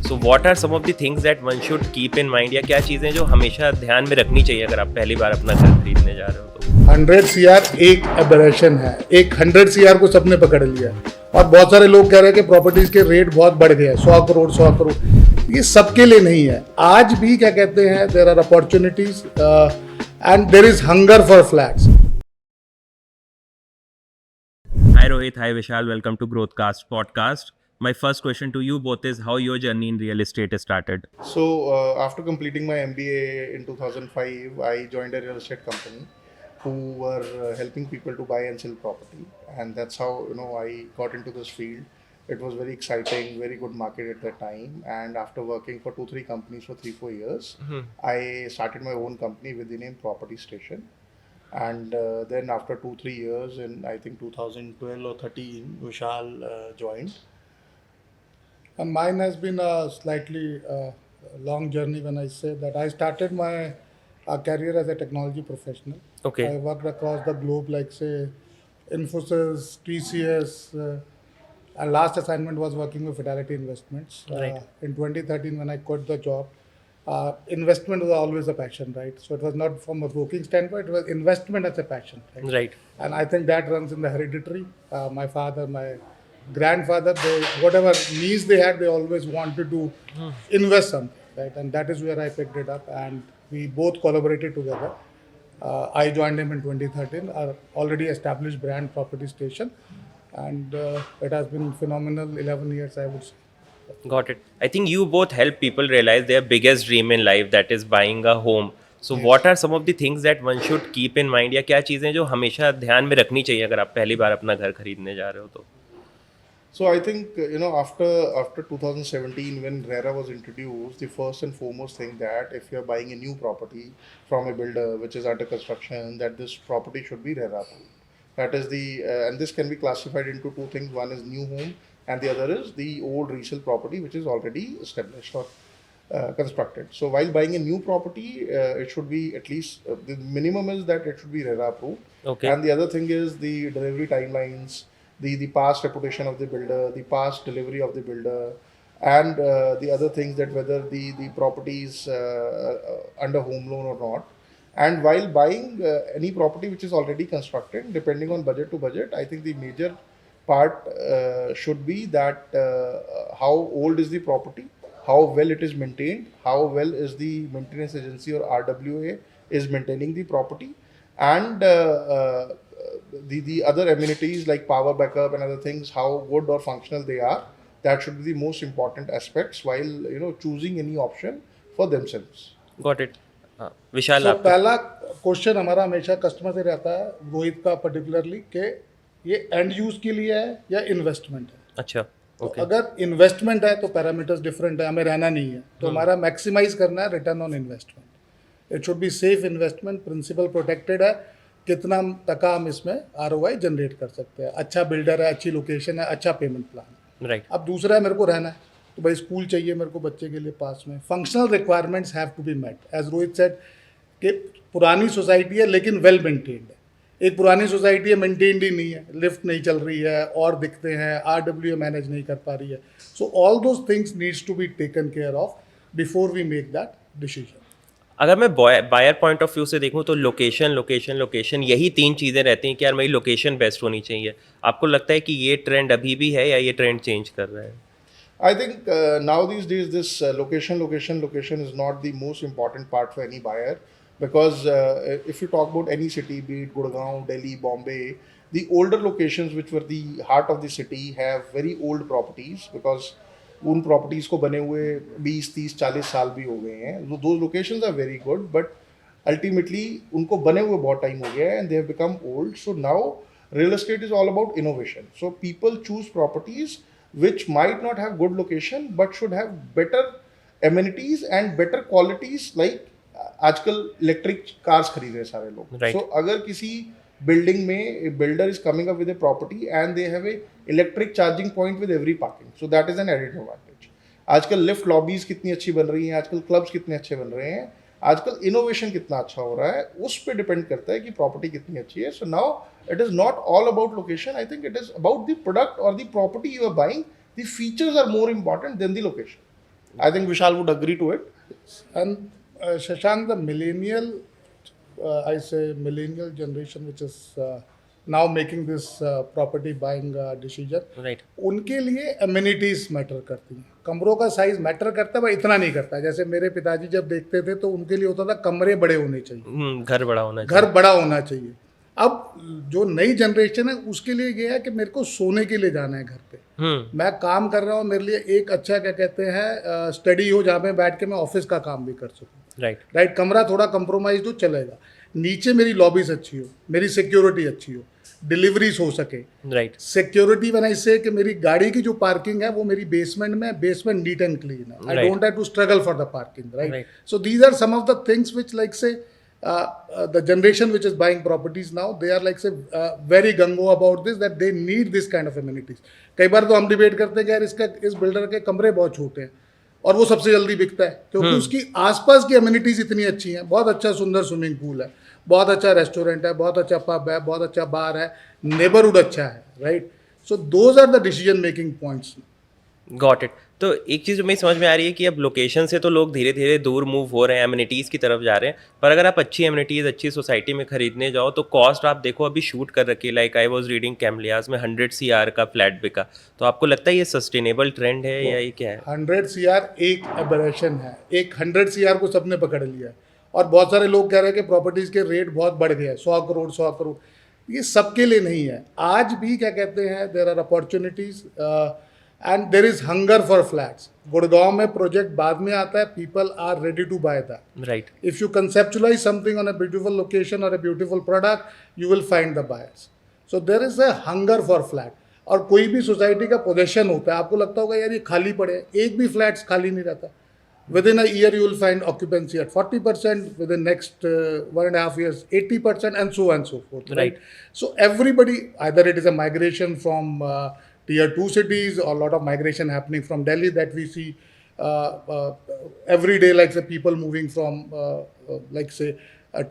So what are some of the things that one should keep in mind, या क्या चीज़ें जो हमेशा ध्यान में रखनी चाहिए अगर आप पहली बार अपना घर खरीदने जा रहे हो तो? 100 CR एक एबरेशन है। एक 100 CR को सबने पकड़ लिया और बहुत सारे लोग कह रहे हैं कि प्रॉपर्टीज के रेट बहुत बढ़ गए हैं, 100 करोड़ 100 करोड़। ये सबके लिए नहीं है। आज भी क्या कहते हैं, there are opportunities and there is hunger for flats. Hi Rohit, hi Vishal, welcome to Growthcast podcast. My first question to you both is how your journey in real estate started. So after completing my MBA in 2005, I joined a real estate company who were helping people to buy and sell property, and that's how I got into this field. It was very exciting, very good market at that time. And after working for 2-3 companies for 3-4 years, I started my own company with the name Property Station. And then after 2-3 years, in I think 2012 or 13, Vishal joined. And mine has been a slightly long journey. When I say that, I started my career as a technology professional. Okay. I worked across the globe, like say Infosys, TCS, and last assignment was working with Fidelity Investments. Right. In 2013, when I quit the job, investment was always a passion, right? So it was not from a broking standpoint; it was investment as a passion, right? Right. And I think that runs in the hereditary. My father, my grandfather, they whatever needs they had, they always wanted to invest something, right? And that is where I picked it up, and we both collaborated together. I joined him in 2013, our already established brand Property Station, and it has been phenomenal 11 years, I would say. Got it. I think you both help people realize their biggest dream in life, that is buying a home. So Yes. what are some of the things that one should keep in mind, या क्या चीज़ें जो हमेशा ध्यान में रखनी चाहिए अगर आप पहली बार अपना घर खरीदने जा रहे हो तो? So I think after 2017, when RERA was introduced, the first and foremost thing that if you are buying a new property from a builder which is under construction, that this property should be RERA approved. That is the and this can be classified into two things. One is new home, and the other is the old resale property which is already established or constructed. So while buying a new property, it should be at least the minimum is that it should be RERA approved. Okay. And the other thing is the delivery timelines, the past reputation of the builder, the past delivery of the builder, and the other things that whether the property is under home loan or not. And while buying any property which is already constructed, depending on budget to budget, I think the major part should be that how old is the property, how well it is maintained, how well is the maintenance agency or RWA is maintaining the property, and the other amenities like power backup and other things, how good or functional they are. That should be the most important aspects while choosing any option for themselves. Got it. हाँ, विशाल So, आप पहला question हमारा हमेशा customer से रहता है, रोहित का particularly, कि ये एंड यूज के लिए है या इन्वेस्टमेंट है। अच्छा. तो ओके. अगर इन्वेस्टमेंट है तो पैरामीटर्स डिफरेंट है, हमें रहना नहीं है, तो हमारा मैक्सिमाइज करना है return on investment. It should be safe investment, principal protected है, कितना टका हम इसमें ROI जनरेट कर सकते हैं, अच्छा बिल्डर है, अच्छी लोकेशन है, अच्छा पेमेंट प्लान। राइट. अब दूसरा है, मेरे को रहना है तो भाई स्कूल चाहिए मेरे को बच्चे के लिए पास में, functional requirements have to be met. As Rohit said कि पुरानी सोसाइटी है लेकिन वेल मेंटेन्ड है। एक पुरानी सोसाइटी है, मेंटेन्ड ही नहीं है, लिफ्ट नहीं चल रही है और दिखते हैं, RWA मैनेज नहीं कर पा रही है। So all those things needs to be taken care of before we make that decision. अगर मैं बायर पॉइंट ऑफ व्यू से देखूं तो लोकेशन लोकेशन लोकेशन, यही तीन चीज़ें रहती हैं कि यार मेरी लोकेशन बेस्ट होनी चाहिए। आपको लगता है कि ये ट्रेंड अभी भी है या ये ट्रेंड चेंज कर रहा है? I think now these days this location is not the most important part for any buyer, because if you talk about any city, be it Gurgaon, Delhi, Bombay, the older locations which were the heart of the city have very old properties, because उन properties को बने हुए 20, 30, 40 साल भी हो गए हैं। Those locations are very good, but ultimately उनको बने हुए बहुत टाइम हो गया है and they have become old. So now real estate is all about innovation. So people choose properties which might not have good location but should have better amenities and better qualities, like आजकल electric cars खरीद रहे हैं सारे लोग। Right. So अगर किसी building में builder is coming up with a property and they have a electric charging point with every parking, so that is an added advantage. आजकल लिफ्ट लॉबीज कितनी अच्छी बन रही हैं, आजकल क्लब्स कितने अच्छे बन रहे हैं, आजकल इनोवेशन कितना अच्छा हो रहा है, उस पर डिपेंड करता है कि प्रॉपर्टी कितनी अच्छी है। So now it is not all about location, I think it is about the product और the property you are buying, the features are more important than the location. I think Vishal would agree to it. And Shashank, the millennial, I say millennial generation, which is now making this property buying decision, right उनके लिए amenities matter करती हैं. कमरों का size matter करता है, पर इतना नहीं करता है. जैसे मेरे पिताजी जब देखते थे तो उनके लिए होता था कमरे बड़े होने चाहिए, घर बड़ा होना घर बड़ा होना चाहिए. अब जो नई जनरेशन है उसके लिए ये है कि मेरे को सोने के लिए जाना है घर पे. मैं काम कर रहा हूँ, मेरे लिए एक अच्छा क्या कहते हैं स्टडी हो जहाँ पे बैठ के मैं ऑफिस का काम भी कर सकूँ. राइट, कमरा थोड़ा कंप्रोमाइज हो चलेगा. नीचे मेरी लॉबीज अच्छी हो, मेरी सिक्योरिटी अच्छी हो, डिलीवरीज हो सके. राइट सिक्योरिटी व्हेन आई से कि मेरी गाड़ी की जो पार्किंग है वो मेरी बेसमेंट में, बेसमेंट नीट एंड क्लीन है. I don't have to struggle for the parking. Right, so these are some of the things which like say the generation which is buying properties now, they are like say very gung-ho about this, that they need this kind of amenities. कई बार तो हम debate करते हैं कि यार इस builder के कमरे बहुत छोटे हैं और वो सबसे जल्दी बिकता है क्योंकि उसकी आसपास की अम्यूनिटीज इतनी अच्छी हैं. बहुत अच्छा सुंदर स्विमिंग पूल है, बहुत अच्छा रेस्टोरेंट है, बहुत अच्छा पब है, बहुत अच्छा बार है, नेबरहुड अच्छा है. Right, so those are the decision making points. Got it. तो एक चीज़ मेरी समझ में आ रही है कि अब लोकेशन से तो लोग धीरे धीरे दूर मूव हो रहे हैं, एमिनिटीज़ की तरफ जा रहे हैं. पर अगर आप अच्छी एमिनिटीज़ अच्छी सोसाइटी में खरीदने जाओ तो कॉस्ट आप देखो अभी शूट कर रखी है. लाइक आई वाज रीडिंग कैमलियाज में 100 CR का फ्लैट बिका. तो आपको लगता है ये सस्टेनेबल ट्रेंड है या ये क्या है? 100 CR एक एबरेशन है. एक 100 CR को सबने पकड़ लिया है और बहुत सारे लोग कह रहे हैं कि प्रॉपर्टीज़ के रेट बहुत बढ़ गए हैं, 100 करोड़ 100 करोड़. ये सबके लिए नहीं है. आज भी क्या कहते हैं, there are opportunities and there is hunger for flats. Gurgaon में प्रोजेक्ट बाद में आता है, people are ready to buy that. Right, if you conceptualize something on a beautiful location और a beautiful product, you will find the buyers. So there is a hunger for flat. और कोई भी society का possession होता है, आपको लगता होगा यार ये खाली पड़े हैं, एक भी फ्लैट्स खाली नहीं रहता. Within a year, you will find occupancy at 40%. Within next 1.5 years, 80%, and so forth. Right. So everybody, either it is a migration from tier 2 cities or a lot of migration happening from Delhi that we see every day, like say people moving from like say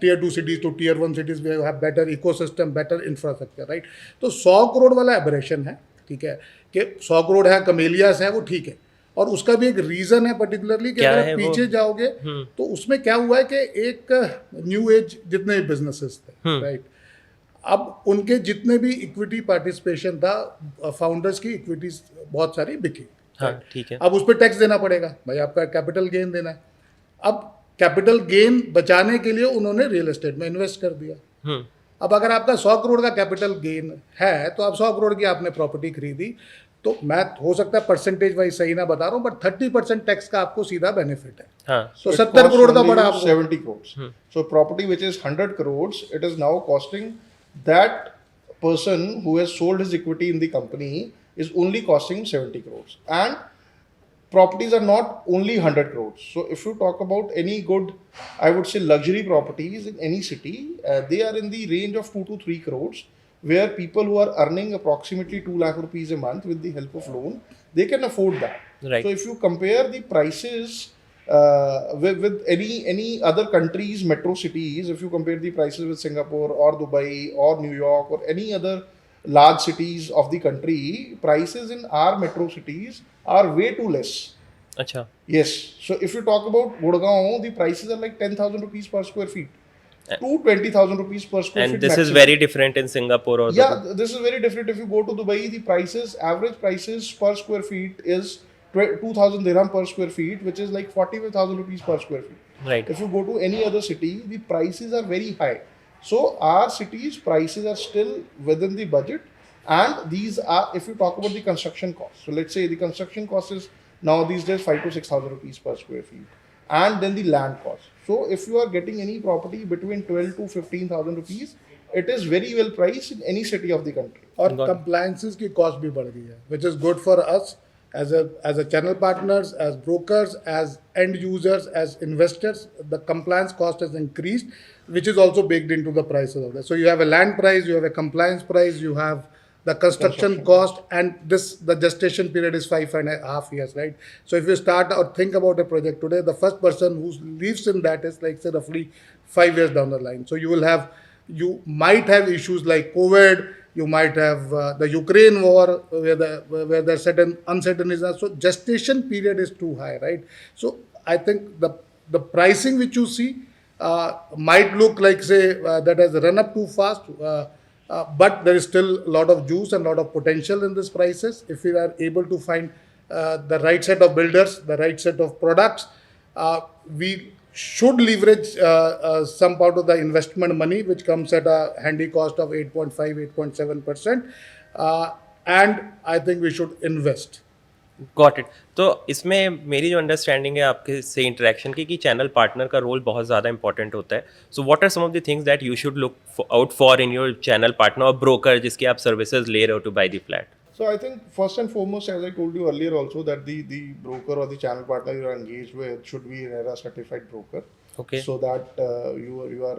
tier 2 cities to tier 1 cities where you have better ecosystem, better infrastructure. Right. तो 100 करोड़ वाला aberration है, ठीक है, कि 100 करोड़ है, कमेलियास है, वो ठीक है. और उसका भी एक रीजन है पर्टिकुलरली कि अगर आप पीछे जाओगे तो उसमें क्या हुआ है कि एक न्यू एज जितने बिजनेसेस थे, राइट, अब उनके जितने भी इक्विटी पार्टिसिपेशन था, फाउंडर्स की इक्विटीज बहुत सारी बिकी. हाँ ठीक है. अब उस पर टैक्स देना पड़ेगा भाई, आपका कैपिटल गेन देना है. अब कैपिटल गेन बचाने के लिए उन्होंने रियल एस्टेट में इन्वेस्ट कर दिया. अब अगर आपका 100 करोड़ का कैपिटल गेन है तो आप 100 करोड़ की आपने प्रॉपर्टी खरीदी, तो मैं हो सकता है परसेंटेज वाइज सही ना बता रहा हूँ, बट 30% टैक्स का आपको सीधा बेनिफिट है. हाँ. तो 70 करोड़ का बड़ा आपको 70 crores. So property which is 100 crores, it is now costing that person who has sold his equity in the company is only costing 70 crores. And properties are not only 100 crores. So if you talk about any good, I would say luxury properties in any city, they are in the range of 2 to 3 crores. Where people who are earning approximately 2 lakh rupees a month with the help of loan, they can afford that. Right. So if you compare the prices with any other countries, metro cities, if you compare the prices with Singapore or Dubai or New York or any other large cities of the country, prices in our metro cities are way too less. अच्छा. Yes. So if you talk about Gurgaon, the prices are like 10,000 rupees per square feet. To 20,000 rupees per square feet. And this maximum. is very different in Singapore or Yeah, this is very different. If you go to Dubai, the prices, average prices per square feet is 2,000 dirham per square feet, which is like 45,000 rupees per square feet. Right. If you go to any other city, the prices are very high. So our cities' prices are still within the budget, and these are, if you talk about the construction cost. So let's say the construction cost is now these days 5 to 6,000 rupees per square feet, and then the land cost. So if you are getting any property between 12 to 15,000 rupees, it is very well priced in any city of the country. और compliances की cost भी बढ़ गई है, which is good for us as a channel partners, as brokers, as end users, as investors. The compliance cost has increased, which is also baked into the prices of that. So you have a land price, you have a compliance price, you have the construction cost, and the gestation period is 5.5 years, right? So if you start or think about a project today, the first person who lives in that is like say roughly 5 years down the line. So you might have issues like COVID, You might have the Ukraine war where the certain uncertainties are. So gestation period is too high, right? So I think the pricing which you see might look like say that has run up too fast. But there is still a lot of juice and a lot of potential in these prices if we are able to find the right set of builders, the right set of products. We should leverage some part of the investment money which comes at a handy cost of 8.5 8.7%, and I think we should invest. Got it. तो इसमें मेरी जो understanding है आपके से interaction की कि channel partner का रोल बहुत ज़्यादा इंपॉर्टेंट होता है. So what are some of the things that you should look out for in your channel partner और ब्रोकर जिसकी आप सर्विसेज ले रहे हो to buy the flat? So I think first and foremost, as I told you earlier also, that the broker or the channel partner you are engaged with should be an RERA certified broker. Okay. So that you are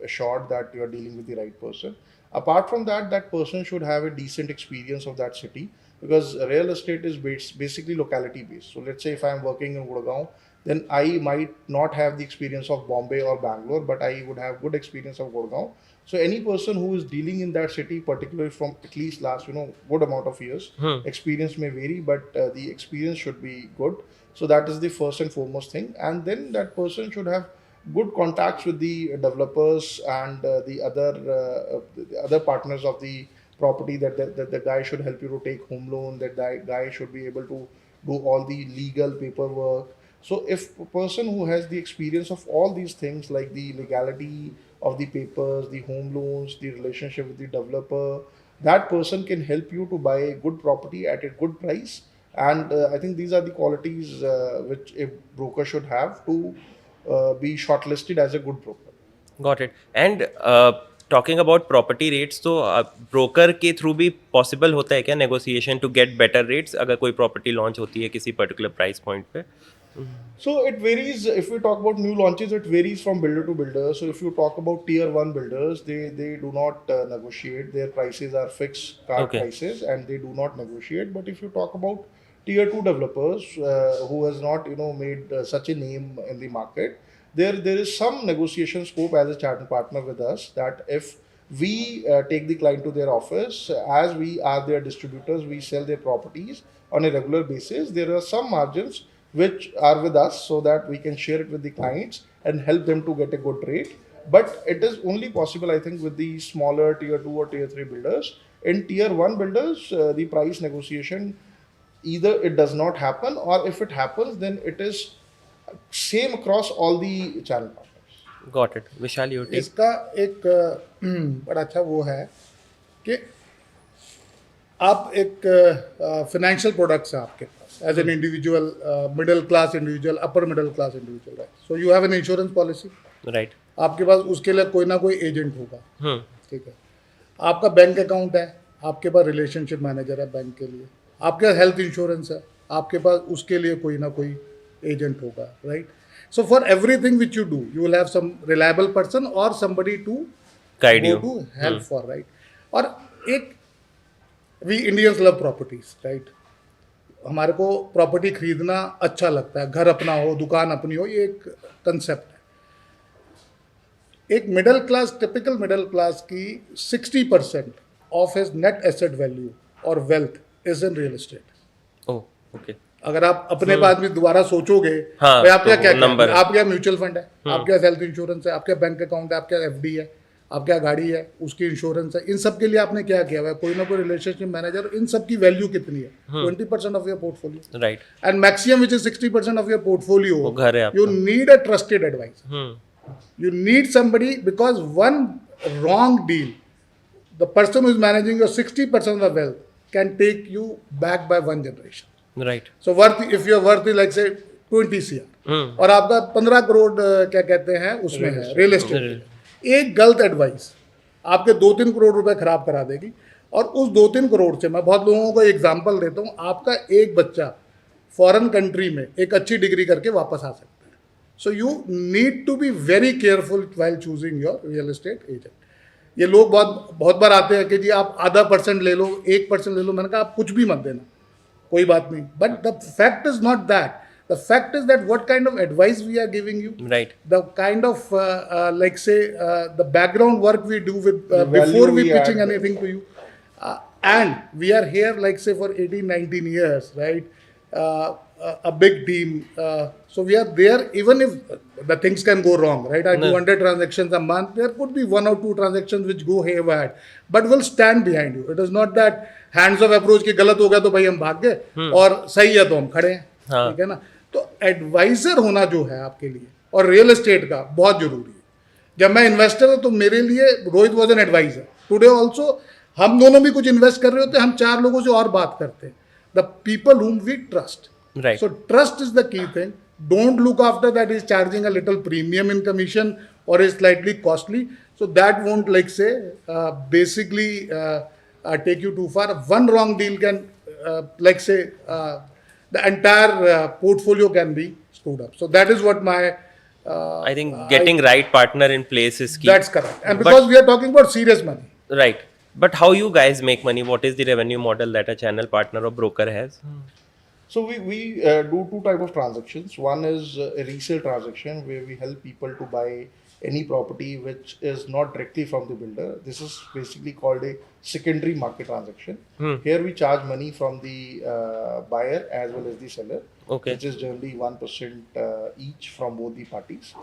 assured that you are dealing with the right person. Apart from that, that person should have a decent experience of that city, because real estate is basically locality based. So let's say if I am working in Gurgaon, then I might not have the experience of Bombay or Bangalore, but I would have good experience of Gurgaon. So any person who is dealing in that city, particularly from at least last good amount of years, experience may vary, but the experience should be good. So that is the first and foremost thing. And then that person should have good contacts with the developers and the other partners of the property. That the guy should help you to take home loan. That guy should be able to do all the legal paperwork. So if a person who has the experience of all these things, like the legality of the papers, the home loans, the relationship with the developer, that person can help you to buy a good property at a good price. And I think these are the qualities which a broker should have to be shortlisted as a good broker. Got it. And talking about property rates, तो broker के through भी possible होता है क्या negotiation to get better rates अगर कोई property launch होती है किसी पर्टिकुलर प्राइस पॉइंट पे? So it varies. If we talk about new launches, it varies from builder to builder. So if you talk about tier 1 builders, they do not negotiate. Their prices are fixed card Okay. prices, and they do not negotiate. But if you talk about tier 2 developers who has not made such a name in the market, there is some negotiation scope as a channel partner with us, that if we take the client to their office, as we are their distributors, we sell their properties on a regular basis, there are some margins which are with us, so that we can share it with the clients and help them to get a good rate. But it is only possible, I think, with the smaller tier 2 or tier 3 builders. In tier 1 builders, the price negotiation, either it does not happen, or if it happens, then it is same across all the channel partners. Got it. Vishal, you take. इसका एक बड़ा अच्छा वो है कि आप एक financial products है आपके पास as an individual, middle class individual, upper middle class individual, right? So you have an insurance policy, right. आपके पास उसके लिए कोई ना कोई एजेंट होगा, ठीक है? आपका बैंक अकाउंट है, आपके पास रिलेशनशिप मैनेजर है बैंक के लिए, आपके पास हेल्थ इंश्योरेंस है, आपके पास उसके लिए कोई ना कोई एजेंट होगा, right? So for everything which you do, you will have some reliable person और somebody to guide you, to help for, right? और एक we Indians love properties, right? हमारे को प्रॉपर्टी खरीदना अच्छा लगता है, घर अपना हो, दुकान अपनी हो, ये एक कंसेप्ट है. एक middle class, typical middle class की 60% of his net asset value और wealth is in real estate. Oh, okay. अगर आप अपने पास भी दोबारा सोचोगे, हाँ, भाई आपके तो क्या नंबर है. आपके म्यूचुअल फंड है, आपके हेल्थ इंश्योरेंस है, आपके बैंक अकाउंट है, आपके एफडी है, आपके गाड़ी है, उसकी इंश्योरेंस है, इन सब के लिए आपने क्या किया हुआ है? कोई ना कोई रिलेशनशिप मैनेजर. इन सब की वैल्यू कितनी है? 20% of your portfolio, right. And maximum which is 60% of your portfolio. वो घर है आपका. You need a trusted advisor. You need somebody, because one wrong deal, the person who is managing your 60% of the wealth can take you back by one generation. Right. So if your worth is like say 20 CR और आपका 15 करोड़ क्या कहते हैं उसमें है real estate, एक गलत advice आपके 2-3 करोड़ रुपए खराब करा देगी. और उस 2-3 करोड़ से मैं बहुत लोगों को एग्जांपल देता हूँ, आपका एक बच्चा फॉरेन कंट्री में एक अच्छी डिग्री करके वापस आ सकता है. So you need to be very careful while choosing your real estate agent. ये लोग बहुत बार आते हैं कि जी आप आधा % ले लो, 1% ले लो. मैंने कहा आप कुछ भी मत देना, कोई बात नहीं. But the fact is not that. The The fact is that what kind of advice we are giving you, Right. the kind of like say the background work we do with The value before we we pitching add. anything to you, and we are here like say for 18-19 years, right? A big team, so we are there even if the things can go wrong, right? I do 100 transactions a month, there could be 1 or 2 transactions which go haywire, but we'll stand behind you. It is not that hands off approach कि गलत हो गया तो भाई हम भाग गए और सही है तो हम खड़े हैं, हाँ. ठीक है ना? तो एडवाइजर होना जो है आपके लिए और रियल एस्टेट का बहुत जरूरी है. जब मैं इन्वेस्टर हूं तो मेरे लिए Rohit was an advisor. Today also हम दोनों भी कुछ इन्वेस्ट कर रहे होते हैं, हम 4 लोगों से और बात करते हैं. The people whom we trust. Right. So trust is the key thing. Don't look after that he's charging a little premium in commission or is slightly costly. So that won't like say basically take you too far. One wrong deal can like say the entire portfolio can be screwed up. So that is what my I think getting right partner in place is key. that's correct. And because we are talking about serious money. Right. But how you guys make money? What is the revenue model that a channel partner or broker has? So we do 2 type of transactions. One is a resale transaction where we help people to buy any property which is not directly from the builder. This is basically called a secondary market transaction. Here we charge money from the buyer as well as the seller, Okay. which is generally 1% each from both the parties.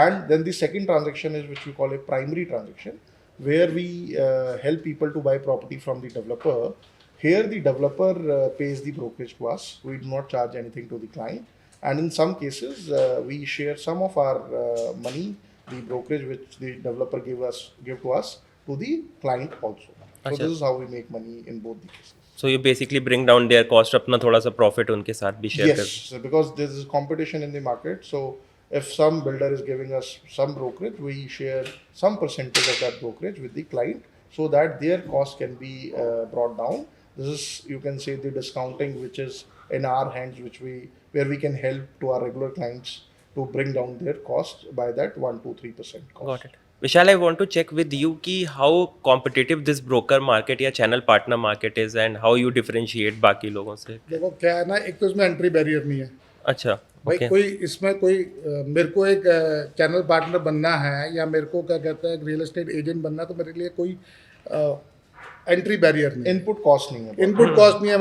And then the second transaction is which we call a primary transaction, where we help people to buy property from the developer. Here the developer pays the brokerage to us. We do not charge anything to the client. And in some cases, we share some of our money, the brokerage which the developer give to us, to the client also. So Achha. this is how we make money in both the cases. So you basically bring down their cost, अपना थोड़ा सा profit उनके साथ भी share Yes, so because there is competition in the market. So if some builder is giving us some brokerage, we share some percentage of that brokerage with the client so that their cost can be brought down. This is, you can say, the discounting which is in our hands, where we can help to our regular clients to bring down their cost by that 1-3% cost. Got it. Vishal, I want to check with you कि how competitive this broker market या channel partner market is and how you differentiate बाकी लोगों से. देखो क्या है ना, एक तो इसमें एंट्री बैरियर नहीं है अच्छा. भाई. Okay. कोई इसमें कोई मेरे को एक चैनल पार्टनर बनना है या मेरे को क्या कहता है रियल एस्टेट एजेंट बनना है, तो मेरे लिए कोई एंट्री बैरियर नहीं. Input cost नहीं है. इनपुट कॉस्ट नहीं है.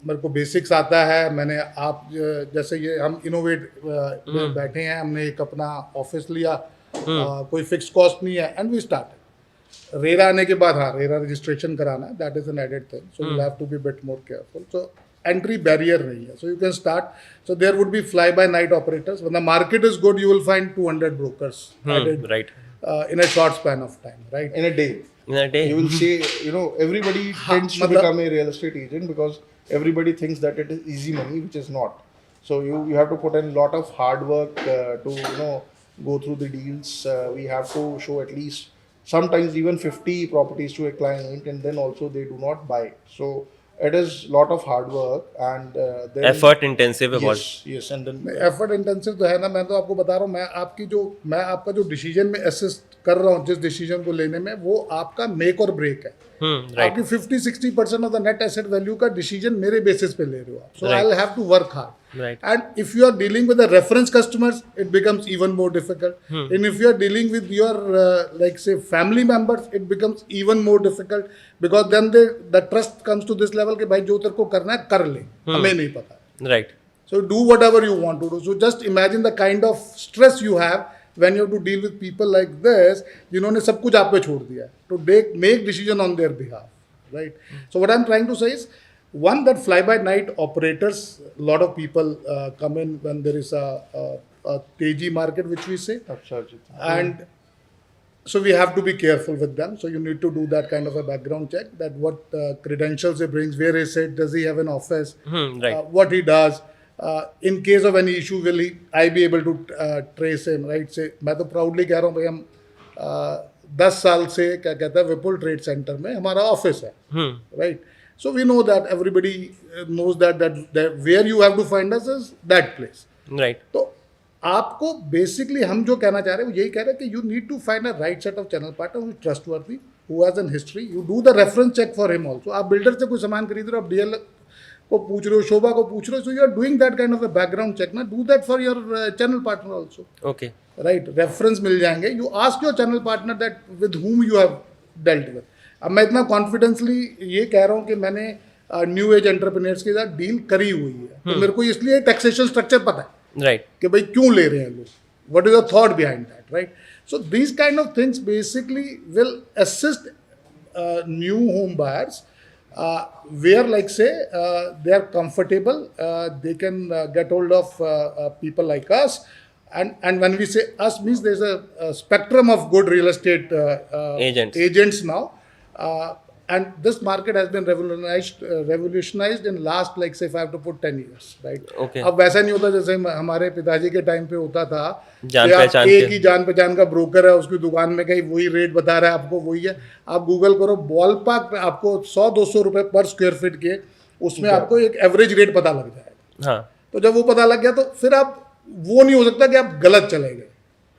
मेरे को बेसिक्स आता है. मैंने आप जैसे ये हम इनोवेट बैठे हैं, हमने एक अपना ऑफिस लिया, कोई फिक्स कॉस्ट नहीं है, एंड वी स्टार्ट. रेरा आने के बाद हाँ रेरा रजिस्ट्रेशन कराना है, that is an added thing. So you have to be bit more careful. So entry barrier नहीं है. So you can start. So there would be fly by night operators. When the market is good you will find 200 brokers added Right. in a short span of time, right? In a day. In a day. You will see, everybody tends to matlab- become a real estate agent because everybody thinks that it is easy money, which is not. So you have to put in a lot of hard work to go through the deals. We have to show at least sometimes even 50 properties to a client, and then also they do not buy. So it is lot of hard work and then Effort intensive है बहुत. yes, and then effort intensive तो है ना. मैं तो आपको बता रहा हूँ, मैं आपका जो डिसीजन में असिस्ट कर रहा हूँ जिस डिसीजन को लेने में, वो आपका मेक और ब्रेक है. Right. आपकी 50-60% of the net asset value का डिसीजन मेरे बेसिस पे ले रहे हो आप. So I Right. Will have to work hard. Right. And if you are dealing with the reference customers, it becomes even more difficult. And if you are dealing with your like say family members, it becomes even more difficult because then the trust comes to this level कि भाई जो तेरे को करना है कर ले, हमें नहीं पता. Right. So do whatever you want to do. So just imagine the kind of stress you have when you have to deal with people like this, जिन्होंने सब कुछ आप पे छोड़ दिया है, to make decision on their behalf, right? So what I'm trying to say is, one, that fly by night operators, a lot of people come in when there is a teji market, which we say, अच्छा जी. and so we have to be careful with them. So you need to do that kind of a background check, that what credentials he brings, where is it, does he have an office, Right. what he does. In case of any issue, will I be able to trace him, right? Say, मैं तो proudly कह रहा हूँ भाई, हम 10 साल से क्या कहता है विपुल ट्रेड सेंटर में हमारा ऑफिस है, right? So we know that everybody knows that where you have to find us is that place. Right. तो आपको बेसिकली हम जो कहना चाह रहे हैं वो यही कह रहे हैं कि you need to find a right set of channel partner who is trustworthy, who has an history. You do the reference check for him also. आप बिल्डर से कोई सामान खरीद रहे हो, आप को पूछ रहे हो, शोभा को पूछ रहे हो, so you are doing that kind of a background check ना, do that for your channel partner also, okay right? Reference मिल जाएंगे, you ask your channel partner that with whom you have dealt with. अब मैं इतना confidently ये कह रहा हूँ कि मैंने न्यू एज एंटरप्रेन्योर्स के साथ डील करी हुई है, तो मेरे को इसलिए टैक्सेशन स्ट्रक्चर पता है राइट कि भाई क्यों ले रहे हैं लोग, what is the thought behind that, right? So these kind of things basically will assist new home buyers where like say they are comfortable, they can get hold of people like us, and when we say us means there's a spectrum of good real estate agents now, and this market has been revolutionized in last like say if I have to put 10 years, right? Okay. अब वैसा नहीं होता जैसे हमारे पिताजी के time पे होता था जान कि आप पहचान एक के। ही जान पहचान का ब्रोकर है, उसकी दुकान में कहीं वही रेट बता रहा है आपको, वही है। आप गूगल करो, बॉल पार्क पे आपको 100-200 रुपए पर स्क्वायर फीट के उसमें आपको एक एवरेज रेट पता लग जाएगा। हाँ तो जब वो पता लग गया तो फिर आप वो नहीं हो सकता कि आप गलत चले गए,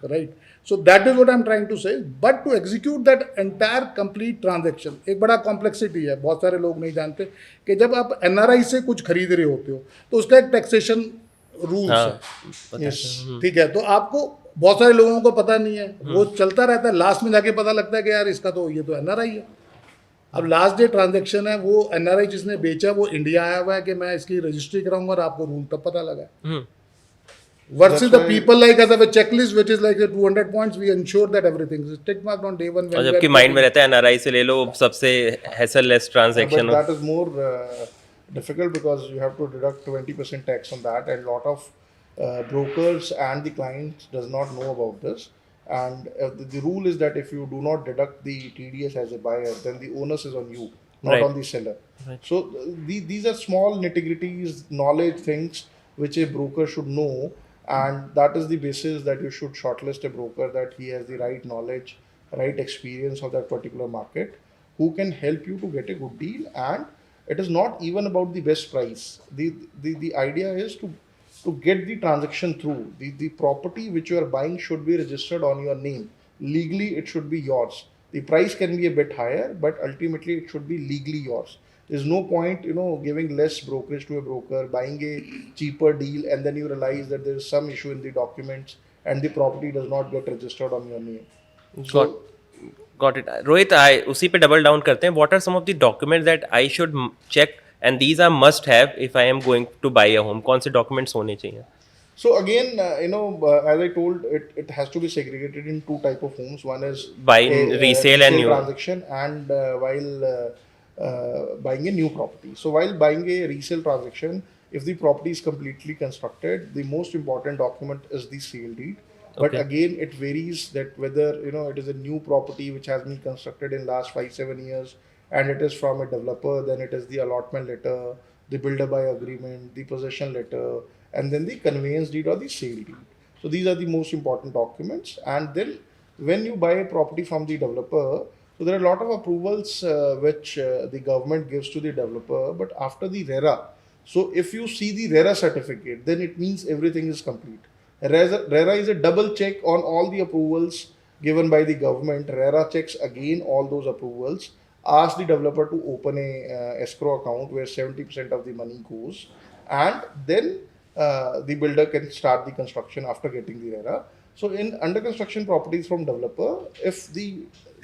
right? So that is what I am trying to say, but to execute that entire complete transaction एक बड़ा कॉम्प्लेक्सिटी है, बहुत सारे लोग नहीं जानते कि जब आप एनआरआई से कुछ खरीद रहे होते हो तो उसका एक टैक्सेशन रूल्स हाँ है, ठीक है? तो आपको बहुत सारे लोगों को पता नहीं है, वो चलता रहता है, लास्ट में जाके पता लगता है कि यार इसका तो ये तो एनआरआई है। अब लास्ट डे ट्रांजेक्शन है, वो एनआरआई जिसने बेचा वो इंडिया आया हुआ है कि मैं इसकी रजिस्ट्री कराऊंगा और आपको रूल तब पता लगा है। Versus the people like us have a checklist which is like the 200 points, we ensure that everything is tick marked on day one. और जबकि माइंड में रहता है एनआरआई से ले लो सबसे hassle less transaction But that is more difficult because you have to deduct 20% tax on that, and lot of brokers and the clients does not know about this. And the rule is that if you do not deduct the TDS as a buyer, then the onus is on you, not Right. on the seller. So these are small nitty-gritties, knowledge things which a broker should know, and that is the basis that you should shortlist a broker that he has the right knowledge, right experience of that particular market, who can help you to get a good deal. And it is not even about the best price. The idea is to get the transaction through. The property which you are buying should be registered on your name. Legally it should be yours. The price can be a bit higher, but ultimately it should be legally yours. There's no point, giving less brokerage to a broker, buying a cheaper deal, and then you realize that there is some issue in the documents and the property does not get registered on your name. Got it Rohit, I उसी पे double down करते हैं. What are some of the documents that I should check and these are must have if I am going to buy a home? कौन से documents होने चाहिए? So again, as I told, it has to be segregated in two type of homes. One is Buying resale and new transaction, and while buying a new property. So while buying a resale transaction, if the property is completely constructed, the most important document is the sale deed. But Okay. again, it varies that whether it is a new property which has been constructed in last 5-7 years, and it is from a developer. Then it is the allotment letter, the builder buy agreement, the possession letter, and then the conveyance deed or the sale deed. So these are the most important documents. And then when you buy a property from the developer, so there are a lot of approvals which the government gives to the developer. But after the RERA, so if you see the RERA certificate, then it means everything is complete. RERA is a double check on all the approvals given by the government. RERA checks again all those approvals, ask the developer to open a escrow account where 70% of the money goes, and then the builder can start the construction after getting the RERA. So in under construction properties from developer, if the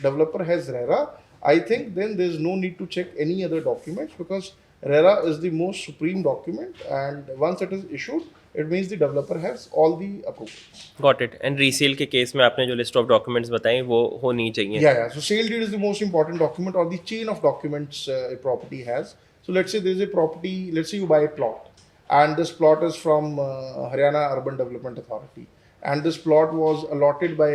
developer has RERA, I think then there is no need to check any other documents, because RERA is the most supreme document, and once it is issued, it means the developer has all the approvals. Got it. And resale के case में आपने जो list of documents बताई वो होनी चाहिए. Yeah. So sale deed is the most important document, or the chain of documents a property has. So let's say there is a property, let's say you buy a plot, and this plot is from Haryana Urban Development Authority, and this plot was allotted by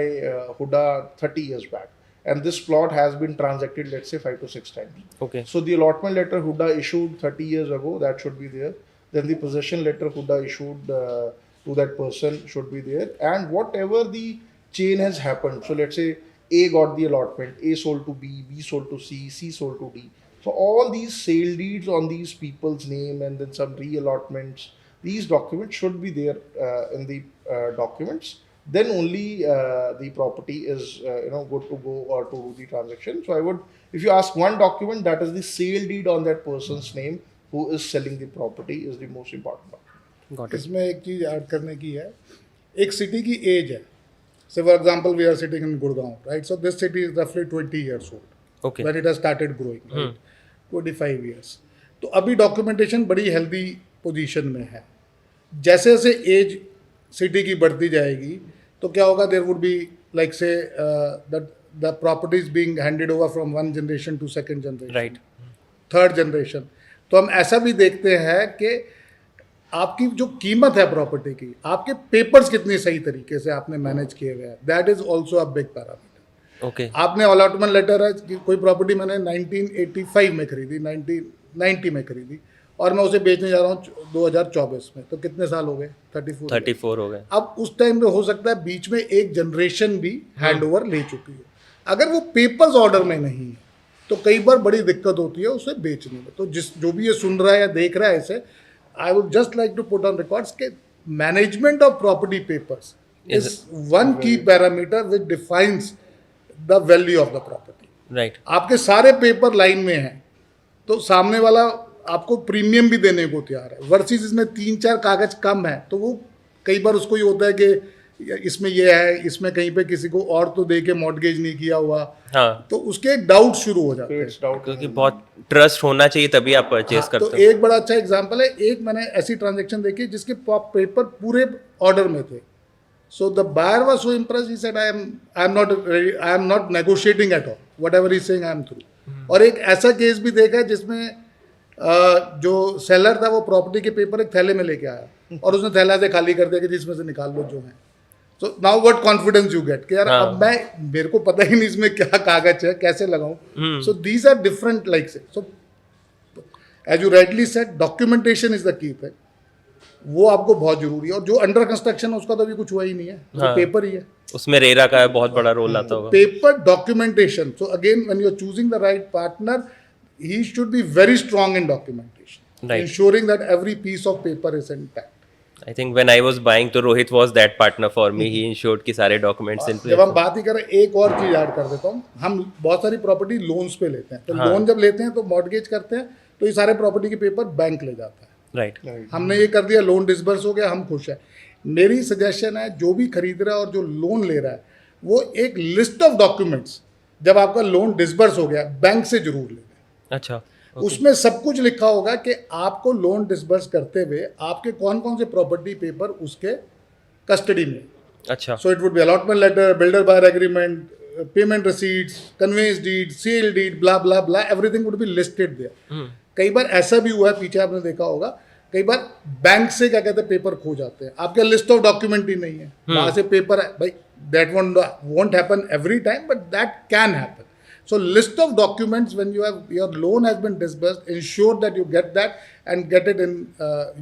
Huda 30 years back, and this plot has been transacted, let's say 5 to 6 times. Okay. So the allotment letter Huda issued 30 years ago, that should be there. Then the possession letter Huda issued to that person should be there. And whatever the chain has happened, so let's say A got the allotment, A sold to B, B sold to C, C sold to D. So all these sale deeds on these people's name, and then some re-allotments, these documents should be there in the documents. Then only the property is good to go or to do the transaction. So I would, if you ask one document, that is the sale deed on that person's name, who is selling the property is the most important document. Got it. इसमें एक चीज़ add करने की है, एक city की age है. Say for example we are sitting in Gurgaon, right? So this city is रफली 20 years old okay. when it has started growing, right? 25 years. तो अभी डॉक्यूमेंटेशन बड़ी हेल्दी पोजीशन में है. जैसे जैसे एज सिटी की बढ़ती जाएगी तो क्या होगा, there would be like say the properties being handed over from one generation to second generation, right. Third generation. तो हम ऐसा भी देखते हैं कि आपकी जो कीमत है प्रॉपर्टी की, आपके पेपर्स कितनी सही तरीके से आपने मैनेज किए हुए हैं, that is also a big parameter. Okay. आपने अलॉटमेंट लेटर है कि कोई प्रॉपर्टी मैंने 1985 में खरीदी, 1990 में खरीदी, और मैं उसे बेचने जा रहा हूँ 2024 में, तो कितने साल हो गए? 34 हो गए. अब उस टाइम पे हो सकता है बीच में एक जनरेशन भी हैंड ओवर ले चुकी हो. अगर वो पेपर्स ऑर्डर में नहीं है तो कई बार बड़ी दिक्कत होती है उसे बेचने में. तो जो भी ये सुन रहा है या देख रहा है इसे, I would just like to put on records के management of property papers is one key parameter which defines the value of the property. Right. आपके सारे पेपर लाइन में हैं तो सामने वाला आपको प्रीमियम भी देने को तैयार है, वर्सेस इसमें 3-4 कागज कम है तो वो कई बार उसको ये होता है कि इसमें ये है, इसमें कहीं पे किसी को और तो दे के मॉर्टगेज नहीं किया हुआ, हाँ. तो उसके एक डाउट शुरू हो जाते हैं. Creates doubt. क्योंकि बहुत ट्रस्ट होना चाहिए तभी आप परचेज तो करते हो. एक बड़ा अच्छा एग्जांपल है, एक मैंने ऐसी ट्रांजैक्शन देखी जिसके पेपर पूरे ऑर्डर में थे. So the buyer was so impressed, he said I am not negotiating at all, whatever he is saying I am through. और एक ऐसा केस भी देखा है जिसमें जो सेलर था वो प्रॉपर्टी के पेपर एक थैले में लेके आया और उसने थैला से खाली कर दिया कि जिसमें से निकाल लो जो है. So now what confidence you get कि यार हाँ. अब मेरे को पता ही नहीं इसमें क्या कागज है, कैसे लगाऊं. So these are different like say. So as you rightly said, documentation is the key thing. वो आपको बहुत जरूरी है. और जो अंडर कंस्ट्रक्शन है उसका तो अभी कुछ हुआ ही नहीं है, हाँ. पेपर ही है. उसमें रेरा का बहुत बड़ा रोल आता होगा. Paper documentation. So again when you are choosing the right partner, he should be very strong in documentation, Right. ensuring that every piece of paper is intact. I think when I was buying, तो Rohit was that partner for me. He ensured कि सारे documents in place. जब हम बात ही करें, एक और चीज ऐड कर देता हूँ. हम बहुत सारी प्रॉपर्टी लोन्स पे लेते हैं, तो हाँ. लोन जब लेते हैं तो मॉर्टगेज करते हैं तो ये सारे प्रॉपर्टी के पेपर बैंक ले जाता है. Right. हमने ये कर दिया, लोन डिसबर्स हो गया, हम खुश हैं. मेरी सजेशन है जो भी खरीद रहा है और जो लोन ले रहा है वो एक लिस्ट ऑफ डॉक्यूमेंट्स जब आपका लोन डिसबर्स हो गया बैंक से जरूर ले. अच्छा. उसमें सब कुछ लिखा होगा कि आपको लोन डिसबर्स करते हुए आपके कौन कौन से प्रॉपर्टी पेपर उसके कस्टडी में. अच्छा. So it would be allotment letter, builder buyer agreement, payment receipts, conveyance deed, sale deed, blah blah blah, everything would be listed there. कई बार ऐसा भी हुआ है, पीछे आपने देखा होगा, कई बार बैंक से क्या कहते हैं पेपर खो जाते हैं, आपके लिस्ट ऑफ डॉक्यूमेंट ही नहीं है, वहां से पेपर है. भाई that won't happen every time but that can happen. So list of documents when your loan has been disbursed, ensure that you get that and get it in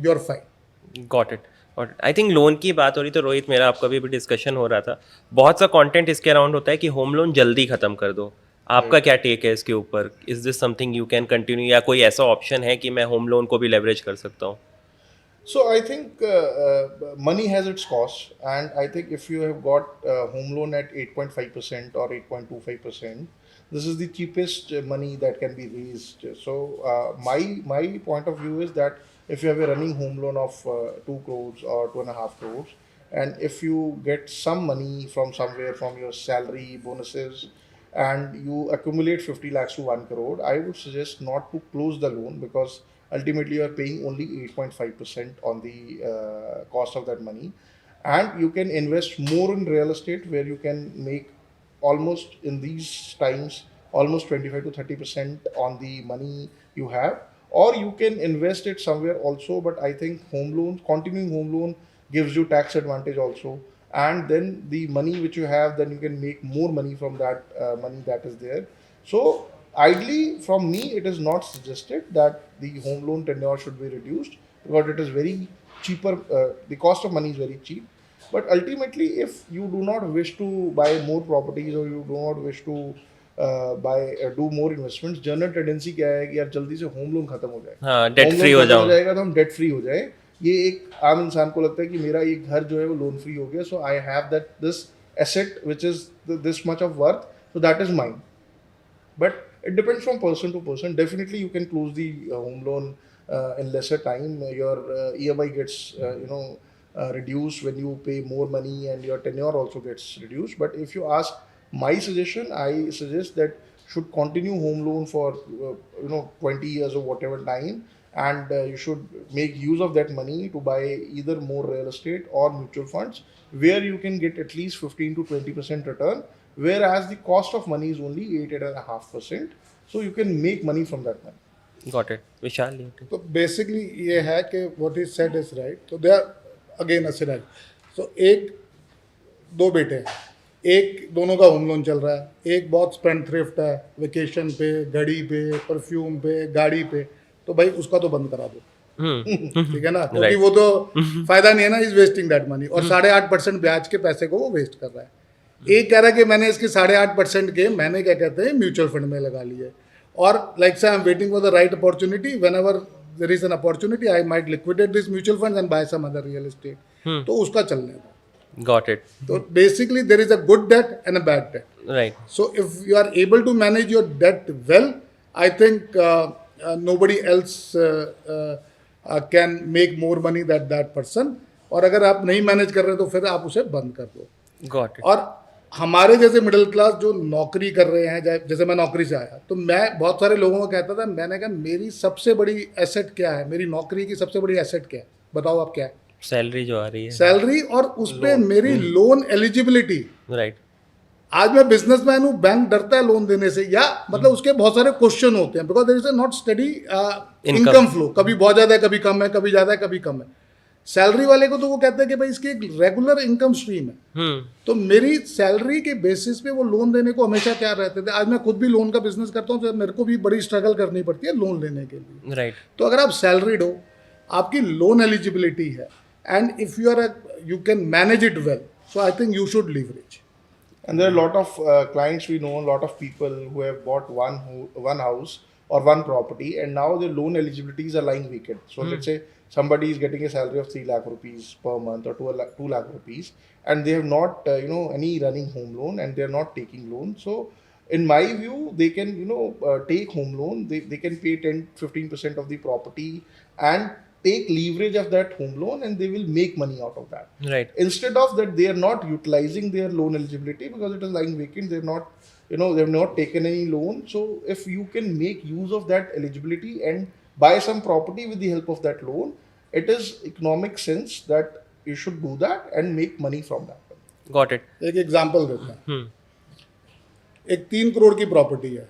your file. Got it. और I think loan की बात हो रही तो रोहित, मेरा आपका भी discussion हो रहा था, बहुत सा कंटेंट इसके अराउंड होता है कि होम लोन जल्दी खत्म कर दो. आपका क्या टेक है इसके ऊपर? Is this something you can continue, या कोई ऐसा ऑप्शन है कि मैं होम लोन को भी लेवरेज कर सकता हूँ? So I think money has its cost, and I think if you have got home loan at 8.5% or 8.25%, this is the cheapest money that can be raised. So my point of view is that if you have a running home loan of 2 crores or 2.5 crores, and if you get some money from somewhere from your salary, bonuses, and you accumulate 50 lakhs to 1 crore, I would suggest not to close the loan, because ultimately you are paying only 8.5% on the cost of that money, and you can invest more in real estate, where you can make almost in these times almost 25 to 30% on the money you have, or you can invest it somewhere also. But I think home loan, continuing home loan, gives you tax advantage also, and then the money which you have, then you can make more money from that money that is there. So ideally, from me, it is not suggested that the home loan tenure should be reduced, because it is very cheaper. The cost of money is very cheap. But ultimately, if you do not wish to buy more properties, or you do not wish to do more investments, general tendency क्या है कि यार जल्दी से home loan खत्म हो जाए, हाँ, डेट फ्री हो जाओ, जाएगा तो हम डेट फ्री हो जाए. ये एक आम इंसान को लगता है कि मेरा ये घर जो है वो लोन फ्री हो गया, so I have that this asset which is this much of worth, so that is mine. But it depends from person to person. Definitely you can close the home loan in lesser time. Your EMI gets reduced when you pay more money, and your tenure also gets reduced. But if you ask my suggestion, I suggest that should continue home loan for 20 years or whatever time, and you should make use of that money to buy either more real estate or mutual funds, where you can get at least 15 to 20% return, whereas the cost of money is only 8.5%. So you can make money from that money. Got it Vishal you take. तो basically ये है कि what is said is right. तो they are again a scenario. So एक दो बेटे हैं, एक दोनों का होम लोन चल रहा है, एक बहुत स्पेंड थ्रिफ्ट है, वेकेशन पे, घड़ी पे, परफ्यूम पे, गाड़ी पे, तो भाई उसका तो बंद करा दो. ठीक है ना, क्योंकि वो तो फायदा नहीं है ना, इज वेस्टिंग दैट मनी. और 8.5% ब्याज के पैसे को वो वेस्ट कर रहा है. एक कह रहा है कि मैंने इसके 8.5% के मैंने क्या कहते हैं म्यूचुअल फंड में लगा लिए, और like say I am waiting for the right opportunity. Whenever there is an opportunity I might liquidate this mutual fund and buy some other real estate. तो उसका चलने दो. Got it. So basically there is a good debt and a bad debt. Right. So if you are able to manage your debt well, I think nobody else can make more money than that person. और अगर आप नहीं manage कर रहे तो फिर आप उसे बंद कर दो. Got it. और हमारे जैसे मिडिल क्लास जो नौकरी कर रहे हैं, जैसे मैं नौकरी से आया तो मैं बहुत सारे लोगों को कहता था, मैंने कहा मेरी सबसे बड़ी एसेट क्या है, मेरी नौकरी की सबसे बड़ी एसेट क्या है, बताओ आप क्या है. सैलरी जो आ रही है. सैलरी, और उस पे मेरी लोन एलिजिबिलिटी. राइट. आज मैं बिजनेसमैन हूँ, बैंक डरता है लोन देने से, या मतलब उसके बहुत सारे क्वेश्चन होते हैं, because there is not steady income flow. कभी बहुत ज़्यादा है, कभी कम है, कभी ज़्यादा है, कभी कम है. सैलरी वाले को तो वो कहते हैं कि भाई इसकी एक रेगुलर इनकम स्ट्रीम है. तो मेरी सैलरी के बेसिस पे वो लोन देने को हमेशा क्या रहते थे. आज मैं खुद भी लोन का बिजनेस करता हूँ, तो मेरे को भी बड़ी स्ट्रगल करनी पड़ती है लोन लेने के लिए. राइट. तो अगर आप सैलरीड हो, आपकी लोन एलिजिबिलिटी है, and if you are you can manage it well, so I think you should leverage. And there are a lot of clients we know, a lot of people who have bought one house or one property, and now their loan eligibilities are lying vacant. So let's say somebody is getting a salary of 3 lakh rupees per month or 2 lakh rupees, and they have not any running home loan, and they are not taking loan. So in my view, they can take home loan. They can pay 10-15% of the property and take leverage of that home loan, and they will make money out of that. Right. Instead of that, they are not utilizing their loan eligibility because it is lying vacant. They're not, they have not taken any loan. So if you can make use of that eligibility and buy some property with the help of that loan, it is economic sense that you should do that and make money from that. Got it. एक example देता हूँ. एक 3 करोड़ की property है,